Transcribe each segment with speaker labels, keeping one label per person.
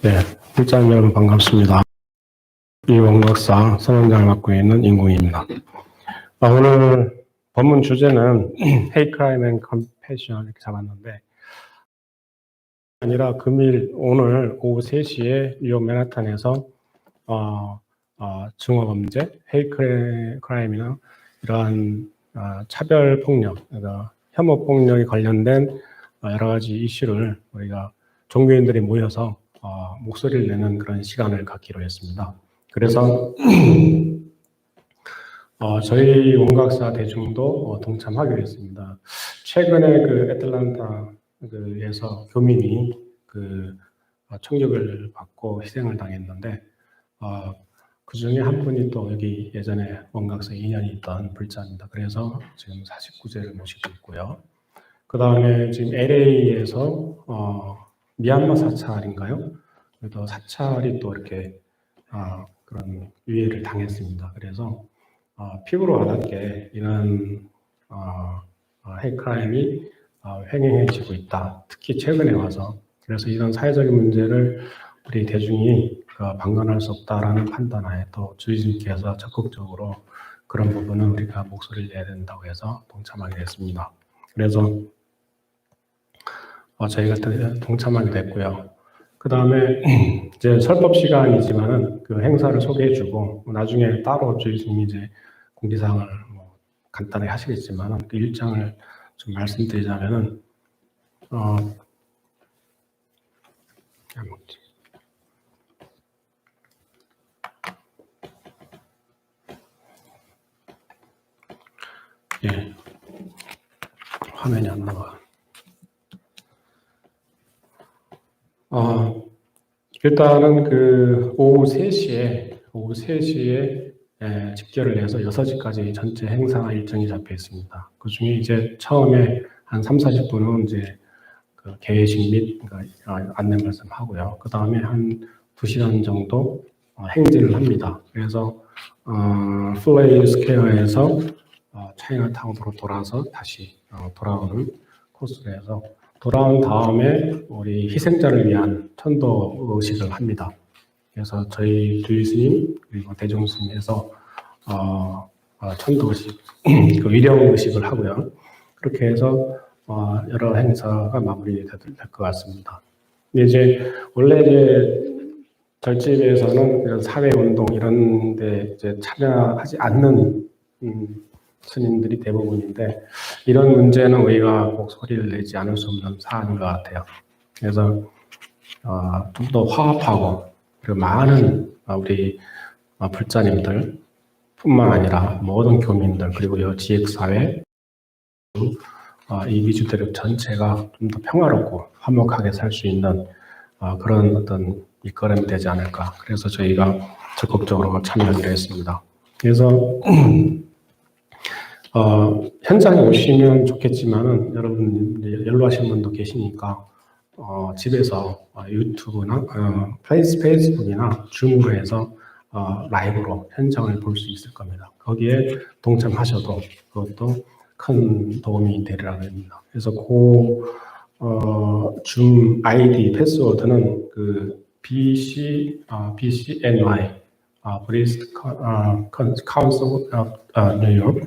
Speaker 1: 네, 실장 여러분 반갑습니다. 이원각사 선원장을 맡고 있는 인공입니다. 오늘 본문 주제는 Hate Crime and Compassion 이렇게 잡았는데 아니라 금일 오늘 오후 3시에 뉴욕 맨하탄에서 증오범죄, Hate Crime이나 이러한 차별 폭력, 그러니까 혐오 폭력에 관련된 여러 가지 이슈를 우리가 종교인들이 모여서 목소리를 내는 그런 시간을 갖기로 했습니다. 그래서 저희 원각사 대중도 동참하기로 했습니다. 최근에 그 애틀란타에서 교민이 총격을 받고 희생을 당했는데 그 중에 한 분이 또 여기 예전에 원각사 2년이 있던 불자입니다. 그래서 지금 49제를 모시고 있고요. 그 다음에 지금 LA에서 미얀마 사찰인가요? 그래도 사찰이 또 이렇게 그런 유해를 당했습니다. 그래서 피부로 와닿게 이런 헤이크라임이 횡행해지고 있다. 특히 최근에 와서. 그래서 이런 사회적인 문제를 우리 대중이 방관할 수 없다라는 판단하에 또 주의님께서 적극적으로 그런 부분은 우리가 목소리를 내야 된다고 해서 동참하게 됐습니다. 그래서 저희가 동참하게 됐고요. 그 다음에 이제 설법 시간이지만은 그 행사를 소개해주고 나중에 따로 주임이 이제 공지사항을 간단하게 하시겠지만은 그 일정을 좀 말씀드리자면은 예, 화면이 안 나와. 일단은 그 오후 3시에 집결을 해서 6시까지 전체 행사 일정이 잡혀 있습니다. 그 중에 이제 처음에 한 30-40분은 이제 그 개회식 및 안내 말씀하고요. 그 다음에 한 2시간 정도 행진을 합니다. 그래서 플레이 스퀘어에서 차이나타운으로 돌아서 다시 돌아오는 코스로 해서 돌아온 다음에 우리 희생자를 위한 천도 의식을 합니다. 그래서 저희 주의스님 그리고 대종스님에서 천도 의식, 그 위령 의식을 하고요. 그렇게 해서 여러 행사가 마무리될 것 같습니다. 이제 원래 이제 절집에서는 사회 운동 이런 데 이제 참여하지 않는 스님들이 대부분인데 이런 문제는 우리가 꼭 소리를 내지 않을 수 없는 사안인 것 같아요. 그래서 좀 더 화합하고 그리고 많은 우리 불자님들 뿐만 아니라 모든 교민들 그리고 지역사회 이 미주대륙 전체가 좀 더 평화롭고 화목하게 살 수 있는 그런 어떤 밑거름이 되지 않을까. 그래서 저희가 적극적으로 참여하기로 했습니다. 그래서 현장에 오시면 좋겠지만은 여러분 연로하신 분도 계시니까 집에서 유튜브나 페이스북이나 줌으로 해서 라이브로 현장을 볼 수 있을 겁니다. 거기에 동참하셔도 그것도 큰 도움이 되리라 합니다. 그래서 줌 아이디 패스워드는 그 BCNY 브리스트 카운슬 뉴욕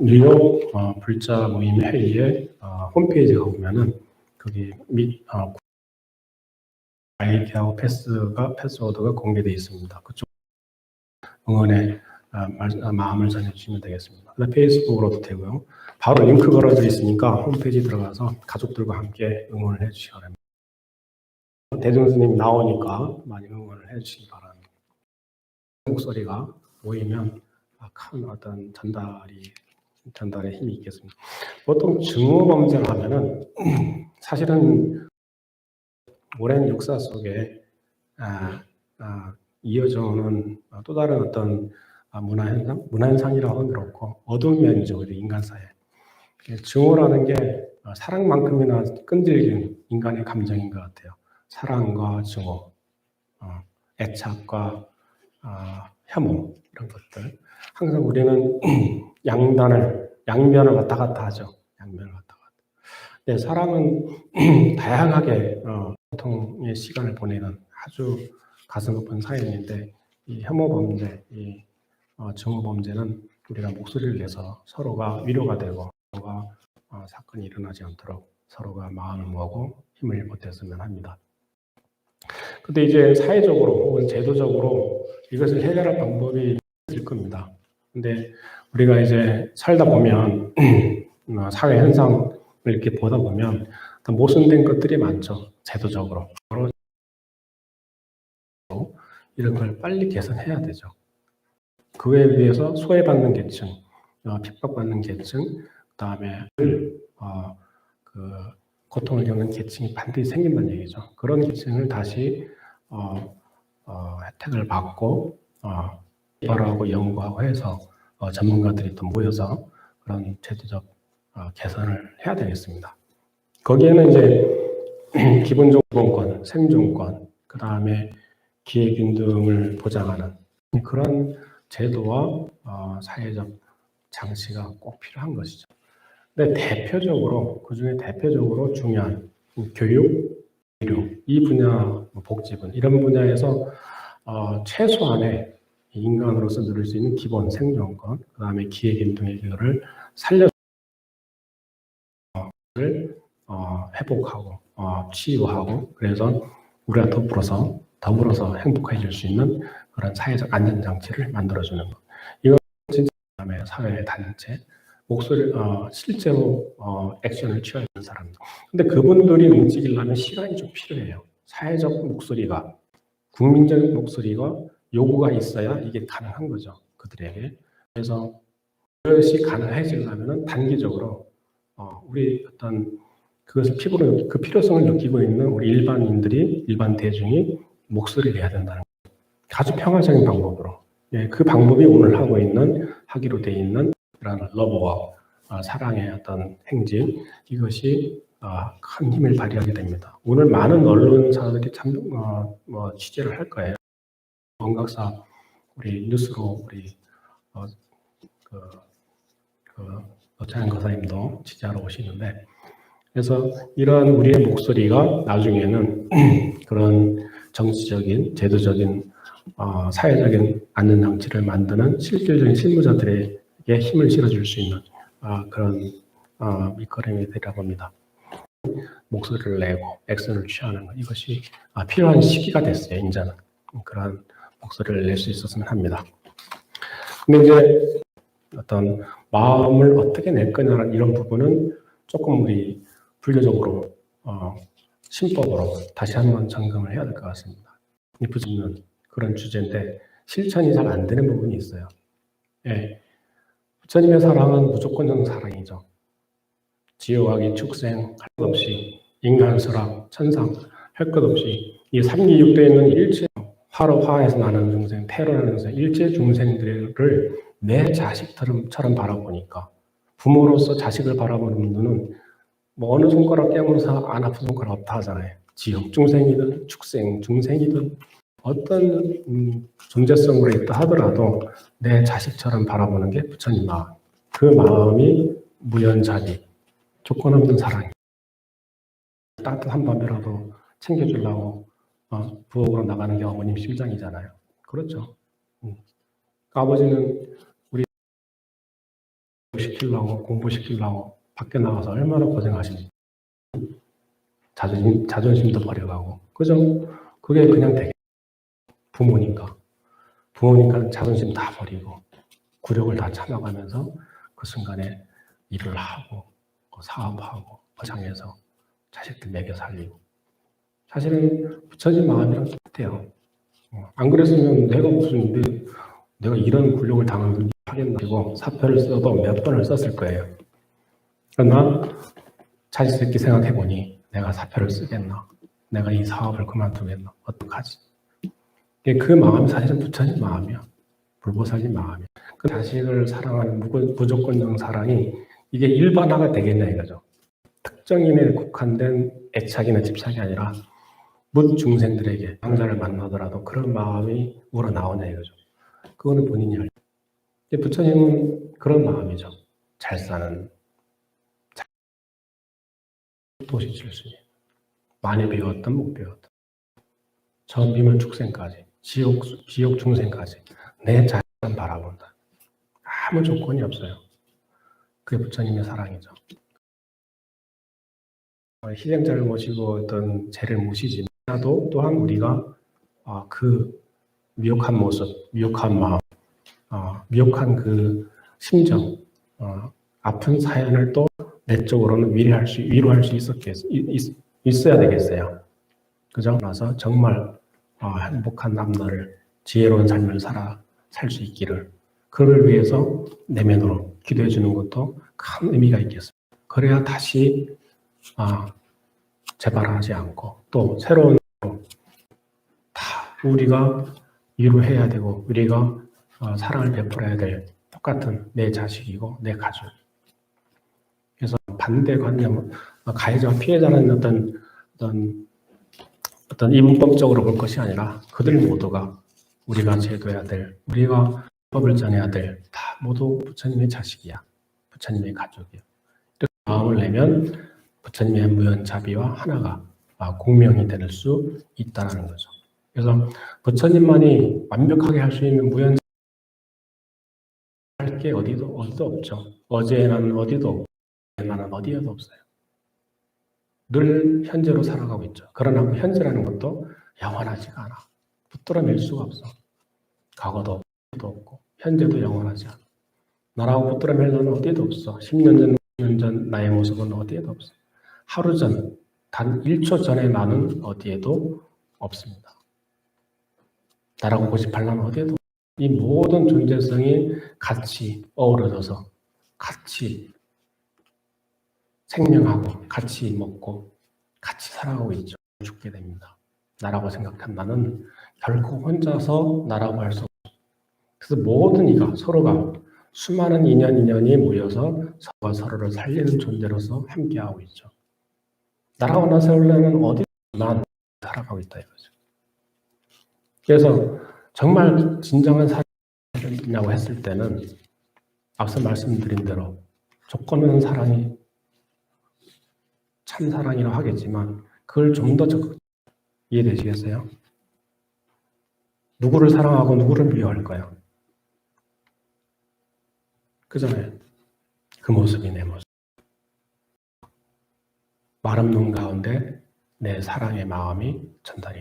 Speaker 1: 뉴욕 불자 모임 회의의 홈페이지에 가보면은 거기 및 아이디하고 패스워드가 공개되어 있습니다. 그쪽 응원에 마음을 전해주시면 되겠습니다. 페이스북으로도 되고요. 바로 링크 걸어져 있으니까 홈페이지 들어가서 가족들과 함께 응원을 해주시기 바랍니다. 대중스님 나오니까 많이 응원을 해주시기 바랍니다. 목소리가 모이면 큰 어떤 전달의 힘이 있겠습니다. 보통 증오범죄를 하면은 사실은 오랜 역사 속에 이어져 오는 또 다른 어떤 문화현상이라고 하면 그렇고 어두운 면이죠, 우리 인간사회. 증오라는 게 사랑만큼이나 끈질긴 인간의 감정인 것 같아요. 사랑과 증오, 애착과 혐오 이런 것들. 항상 우리는 양면을 왔다 갔다 하죠. 양면을 왔다 갔다. 네, 사랑은 다양하게 보통의 시간을 보내는 아주 가슴 아픈 사연인데, 이 혐오 범죄, 이 증오 범죄는 우리가 목소리를 내서 서로가 위로가 되고 서로가 사건이 일어나지 않도록 서로가 마음을 모으고 힘을 보탰으면 합니다. 근데 이제 사회적으로 혹은 제도적으로 이것을 해결할 방법이 있을 겁니다. 근데 우리가 이제 살다 보면 사회 현상을 이렇게 보다 보면 모순된 것들이 많죠. 제도적으로. 이런 걸 빨리 개선해야 되죠. 그에 비해서 소외받는 계층, 핍박받는 계층, 그다음에 고통을 겪는 계층이 반드시 생긴다는 얘기죠. 그런 계층을 다시 혜택을 받고 개발하고 연구하고 해서 전문가들이 또 모여서 그런 제도적 개선을 해야 되겠습니다. 거기에는 이제 기본권, 생존권, 그 다음에 기회균등을 보장하는 그런 제도와 사회적 장치가 꼭 필요한 것이죠. 근데 대표적으로, 그중에 대표적으로 중요한 교육, 의료, 이 분야, 복지분, 이런 분야에서 최소한의 인간으로서 누릴 수 있는 기본 생존권, 그 다음에 기회균등의 이거를 살려 회복하고 치유하고, 그래서 우리가 더불어서 행복해질 수 있는 그런 사회적 안전장치를 만들어주는 것. 이건 진짜 그다음에 사회 단체 목소리 실제로 액션을 취하는 사람들. 근데 그분들이 움직이려면 시간이 좀 필요해요. 사회적 목소리가, 국민적 목소리가 요구가 있어야 이게 가능한 거죠. 그들에게. 그래서 그것이 가능해지려면 단기적으로 우리 어떤 그것을 그 필요성을 느끼고 있는 우리 일반 대중이 목소리를 내야 된다는 거예요. 아주 평화적인 방법으로. 예, 그 방법이 오늘 하기로 돼 있는 그런 러브와 사랑의 어떤 행진, 이것이 큰 힘을 발휘하게 됩니다. 오늘 많은 언론사들이 참 취재를 할 거예요. 원각사 우리 뉴스로 우리 노찬현 거사님도 취재하러 오시는데, 그래서 이러한 우리의 목소리가 나중에는 그런 정치적인, 제도적인, 사회적인 안전장치를 만드는 실질적인 실무자들에게 힘을 실어줄 수 있는 그런 밑거름이 되라고 합니다. 목소리를 내고 액션을 취하는 것, 이것이 필요한 시기가 됐어요. 이제는 그런 목소리를 낼 수 있었으면 합니다. 근데 이제 어떤 마음을 어떻게 낼 거냐는 이런 부분은 조금 우리 불교적으로 신법으로 다시 한번 점검을 해야 될 것 같습니다. 이 부분은 그런 주제인데 실천이 잘 안 되는 부분이 있어요. 예, 부처님의 사랑은 무조건적 사랑이죠. 지옥하기 축생 할 것 없이 인간, 설악, 천상 할 것 없이 이 삼기육도에 있는 일체 화에서 나는 중생, 태로 나는 중생, 일체 중생들을 내 자식처럼 바라보니까 부모로서 자식을 바라보는 눈은 뭐 어느 손가락 깨물어서 안 아픈 손가락 없다 하잖아요. 지옥 중생이든 축생 중생이든 어떤 존재성으로 있다 하더라도 내 자식처럼 바라보는 게 부처님 마음. 그 마음이 무연자비, 조건 없는 사랑이. 따뜻한 밥이라도 챙겨주려고 부엌으로 나가는 게 어머님 심장이잖아요. 그렇죠. 아버지는 우리 공부시키려고 밖에 나가서 얼마나 고생하십니까? 자존심도 버려가고. 그죠? 그게 그냥 되게 부모니까 자존심 다 버리고 굴욕을 다 참아가면서 그 순간에 일을 하고 사업하고 포장해서 자식들 먹여 살리고. 사실은 부처님 마음이랑 똑같아요. 안 그랬으면 내가 이런 굴욕을 당하는 하겠나. 사표를 써도 몇 번을 썼을 거예요. 그러나 자식 새끼 생각해보니 내가 사표를 쓰겠나? 내가 이 사업을 그만두겠나? 어떡하지? 그 마음이 사실은 부처님 마음이야. 불보살님 마음이야. 그 자식을 사랑하는 무조건적 사랑이 이게 일반화가 되겠냐 이거죠. 특정인에 국한된 애착이나 집착이 아니라 문 중생들에게 강자를 만나더라도 그런 마음이 우러나오냐 이거죠. 그거는 본인이 알죠. 부처님은 그런 마음이죠. 잘 사는 도시 출신이에요. 많이 배웠든 못 배웠든 처음이면 축생까지 지옥 중생까지 내 자신만 바라본다. 아무 조건이 없어요. 그게 부처님의 사랑이죠. 희생자를 모시고 어떤 죄를 모시지만 또한 우리가 그 미혹한 모습, 미혹한 마음, 미혹한 그 심정, 아픈 사연을 또 내적으로는 위로할 수 있어야 되겠어요. 그죠? 나서 정말 행복한 남날을 지혜로운 삶을 살 수 있기를 그를 위해서 내면으로 기도해 주는 것도 큰 의미가 있겠습니다. 그래야 다시 재발하지 않고 또 새로운 다 우리가 위로해야 되고 우리가 사랑을 베풀어야 될 똑같은 내 자식이고 내 가족. 그래서 반대 관념은 가해자와 피해자는 어떤 이분법적으로 볼 것이 아니라 그들 모두가 우리가 제도해야 될, 우리가 법을 전해야 될 다 모두 부처님의 자식이야. 부처님의 가족이야. 이렇게 마음을 내면 부처님의 무연자비와 하나가 공명이 될 수 있다는 거죠. 그래서 부처님만이 완벽하게 할 수 있는 무연자비 할 게 어디도 없죠. 어제는 어디도 없고 나는 어디에도 없어요. 늘 현재로 살아가고 있죠. 그러나 현재라는 것도 영원하지가 않아. 붙들어낼 수가 없어. 과거도 없고 현재도 영원하지 않아. 나라고 붙들어낼 너는 어디에도 없어. 10년 전, 5년 전 나의 모습은 어디에도 없어. 하루 전, 단 1초 전에 나는 어디에도 없습니다. 나라고 고집할 나는 어디에도 없어. 이 모든 존재성이 같이 어우러져서 같이 생명하고 같이 먹고 같이 살아가고 있죠. 죽게 됩니다. 나라고 생각한 나는 결코 혼자서 나라고 할 수 없어요. 그래서 모든 이가 서로가 수많은 인연이 모여서 서로가 서로를 살리는 존재로서 함께하고 있죠. 나라고 나 세울려면 어디만 살아가고 있다 이거죠. 그래서 정말 진정한 사랑이 있냐고 했을 때는 앞서 말씀드린 대로 조건 없는 사랑이 참 사랑이라고 하겠지만 그걸 좀 더 적극 이해되시겠어요? 누구를 사랑하고 누구를 미워할까요? 그잖아요. 그 모습이 내 모습. 말 없는 가운데 내 사랑의 마음이 전달이.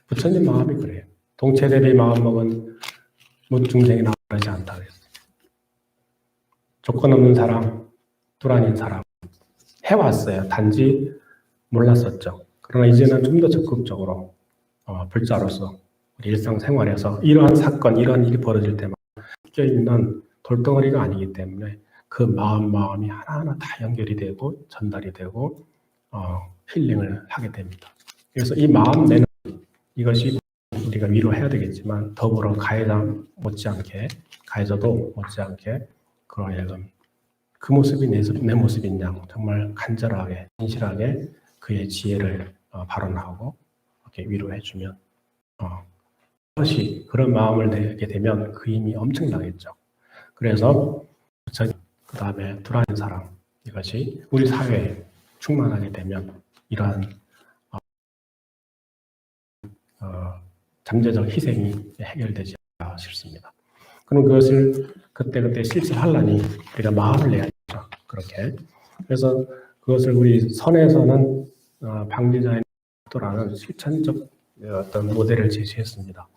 Speaker 1: 부처님 마음이 그래요. 동체대비 마음먹은 무중생이나 그러지 않다 그랬어요. 조건 없는 사랑, 둘 아닌 사랑 해왔어요. 단지 몰랐었죠. 그러나 이제는 좀 더 적극적으로 불자로서 우리 일상생활에서 이러한 사건, 이러한 일이 벌어질 때마다 껴있는 돌덩어리가 아니기 때문에 그 마음이 하나하나 다 연결이 되고 전달이 되고 힐링을 하게 됩니다. 그래서 이 마음 내는 이것이 우리가 위로해야 되겠지만 더불어 가해자도 못지않게 그러하여금 그 모습이 내 모습인 양 정말 간절하게 진실하게 그의 지혜를 발언하고 이렇게 위로해주면 그것이 그런 마음을 내게 되면 그 힘이 엄청나겠죠. 그래서 그 다음에 둘 아닌 사랑 이것이 우리 사회에 충만하게 되면 이러한 잠재적 희생이 해결되지 않을까 싶습니다. 그럼 그것을 그때 실천하려니 우리가 마음을 내야죠. 그렇게. 그래서 그것을 우리 선에서는 방지자의 도라는 실천적 어떤 모델을 제시했습니다.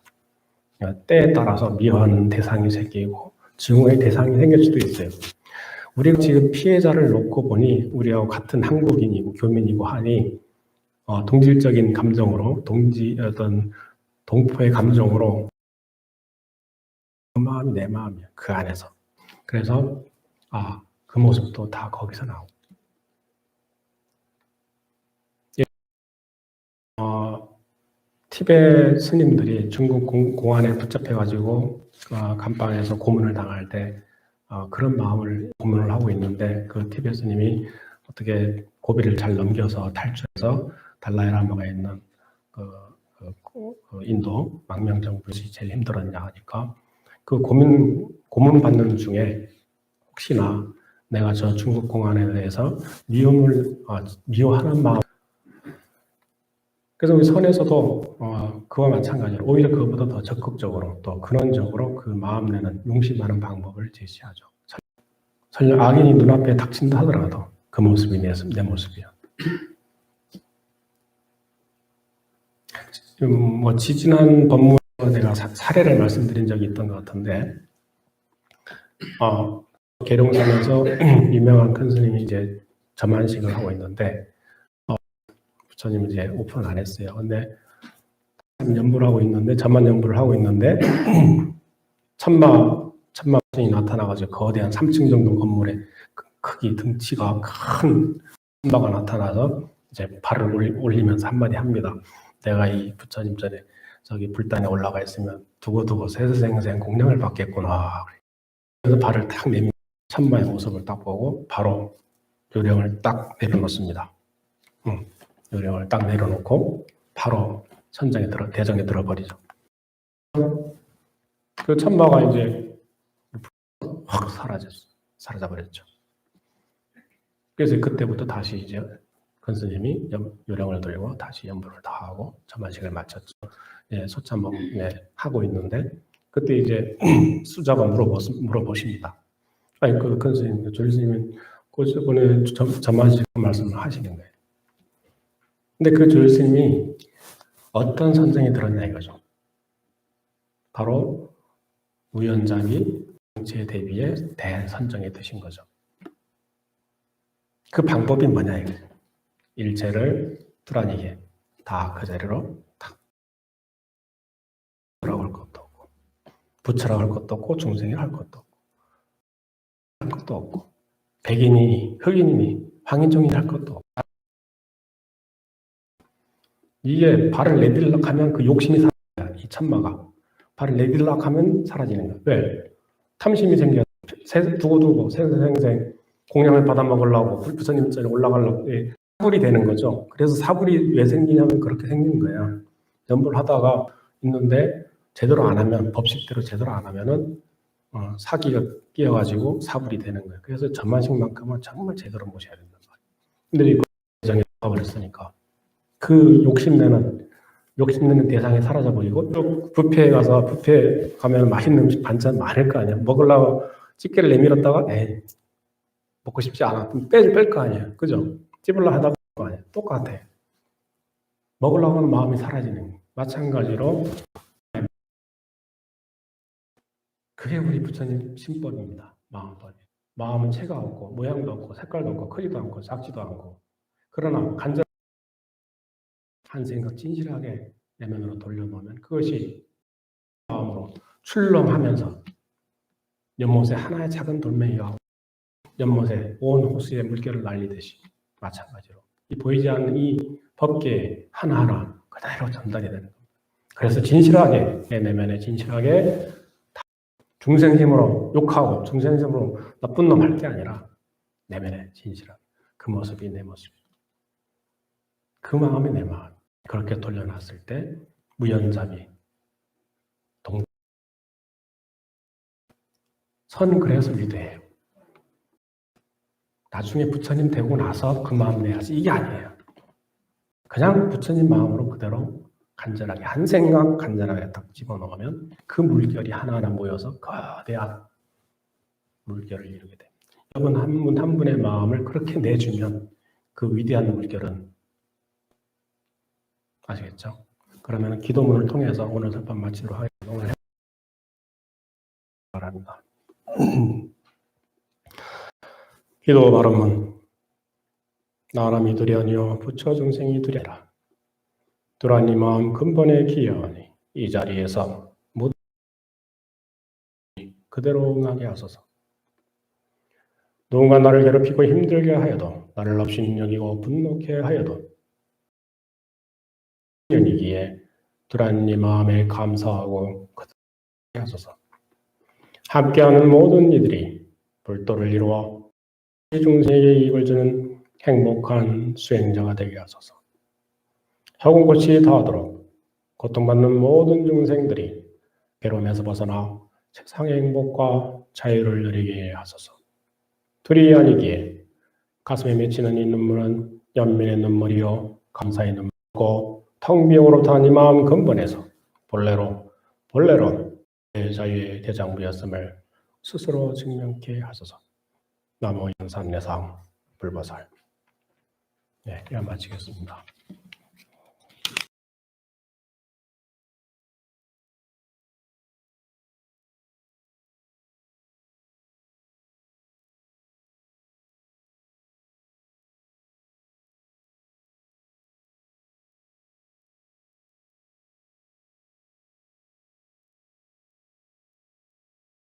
Speaker 1: 때에 따라서 미워하는 대상이 생기고 증오의 대상이 생길 수도 있어요. 우리가 지금 피해자를 놓고 보니 우리하고 같은 한국인이고 교민이고 하니 동질적인 감정으로 어떤 동포의 감정으로 그 마음이 내 마음이야. 그 안에서. 그래서 그 모습도 다 거기서 나오고. 티베트 스님들이 중국 공안에 붙잡혀가지고 감방에서 고문을 당할 때 그런 마음을 고문을 하고 있는데 그 티베트 스님이 어떻게 고비를 잘 넘겨서 탈출해서 달라이라마가 있는 인도 망명정부에서 제일 힘들었냐 하니까 그 고문 받는 중에 혹시나 내가 저 중국 공안에 대해서 미워하는 마음 그래서 우리 선에서도 그와 마찬가지로 오히려 그것보다 더 적극적으로 또 근원적으로 그 마음 내는 용심하는 방법을 제시하죠. 설령 악인이 눈앞에 닥친다 하더라도 그 모습이 내 모습이야. 뭐 지지난 법문에서 내가 사례를 말씀드린 적이 있던 것 같은데, 계룡산에서 유명한 큰 스님이 이제 점안식을 하고 있는데, 부처님 이제 오픈을 안 했어요. 근데 연부를 하고 있는데, 점안 연부를 하고 있는데, 천마 부처님이 나타나가지고 거대한 3층 정도 건물에 크기 등치가 큰 천마가 나타나서 이제 발을 올리면서 한마디 합니다. 내가 이 부처님 전에 저기 불단에 올라가 있으면 두고두고 세세생생 공양을 받겠구나. 그래서 발을 탁 내밀 천마의 모습을 딱 보고 바로 요령을 딱 내려놓습니다. 요령을 딱 내려놓고 바로 대정에 들어버리죠. 그 천마가 이제 확 사라져버렸죠. 그래서 그때부터 다시 이제 큰 스님이 요령을 들고 다시 연부를 다 하고 점안식을 마쳤죠. 소참법 하고 있는데 그때 이제 수자가 물어보십니다. 아니 그 큰 스님, 조리 스님은 그번에 점안식 말씀을 하시는 거예요. 근데 그 조리 스님이 어떤 선정이 들었냐 이거죠. 바로 우연자비 정치에 대비해 대선정에 드신 거죠. 그 방법이 뭐냐 이거죠. 일체를 뚜라니게 다 그 자리로 다 부처라고 할 것도 없고 부처라고 할 것도 없고 중생이 할 것도 없고 할 것도 없고 백인이니 흑인이니 황인종이 할 것도 없고 이게 발을 내딜락 하면 그 욕심이 사라져요. 이 천마가 발을 내딜락 하면 사라지는 거예요. 왜? 탐심이 생겨서 두고두고 생생 공양을 받아먹으려고 부처님 자리에 올라가려고 사불이 되는 거죠. 그래서 사불이 왜 생기냐면 그렇게 생긴 거예요. 연부를 하다가 있는데 제대로 안 하면 법식대로 제대로 안 하면은 사기가 끼어가지고 사불이 되는 거예요. 그래서 점안식만큼은 정말 제대로 모셔야 된단 말이에요. 근데 이거 대장에 가버렸으니까 그 욕심내는 대상이 사라져버리고 또 뷔페에 가면 맛있는 음식 반찬 많을 거 아니야. 먹으려고 집게를 내밀었다가 먹고 싶지 않아. 뺄 거 아니야. 그죠? 찝으려고 하다 거 아니야. 똑같아. 먹으려고 하는 마음이 사라지는 거예요. 마찬가지로 그게 우리 부처님 신법입니다. 마음법이. 마음은 체가 없고 모양도 없고 색깔도 없고 크지도 않고 작지도 않고 그러나 간절한 한 생각 진실하게 내면으로 돌려놓으면 그것이 마음으로 출렁하면서 연못에 하나의 작은 돌멩이가 연못에 온 호수에 물결을 날리듯이 마찬가지로 이 보이지 않는 이 법계 하나하나 그대로 전달이 되는 겁니다. 그래서 진실하게 내 내면에 진실하게 중생심으로 욕하고 중생심으로 나쁜 놈 할 게 아니라 내면에 진실한 그 모습이 내 모습, 그 마음이 내 마음. 그렇게 돌려놨을 때 무연잡이 선 그래서 위대해요. 나중에 부처님 되고 나서 그 마음 내야지 이게 아니에요. 그냥 부처님 마음으로 그대로 간절하게 한 생각 간절하게 딱 집어넣으면 그 물결이 하나하나 모여서 거대한 물결을 이루게 됩니다. 여러분 한 분 한 분의 마음을 그렇게 내주면 그 위대한 물결은 아시겠죠? 그러면 기도문을 통해서 오늘 설법 마치도록 하겠습니다. 오늘 바랍니다. 기도 발언문 나라미 두려니요 부처 중생이 두려라. 두라니 마음 근본에 기여하니 이 자리에서 모두 그대로 응하게 하소서. 누군가 나를 괴롭히고 힘들게 하여도 나를 없이 여기고 분노케 하여도 년이기에 두라니 마음에 감사하고 그대로 하소서. 함께하는 모든 이들이 불도를 이루어 중생에게 이익을 주는 행복한 수행자가 되게 하소서. 혁운꽃이 다하도록 고통받는 모든 중생들이 괴로움에서 벗어나 세상의 행복과 자유를 누리게 하소서. 둘이 아니기에 가슴에 맺히는 이 눈물은 연민의 눈물이요 감사의 눈물이고 성비용으로부터 한 이마음 근본에서 본래로 자유의 대장부였음을 스스로 증명케 하소서. 나무 연산내상 불보살. 네, 이만 마치겠습니다.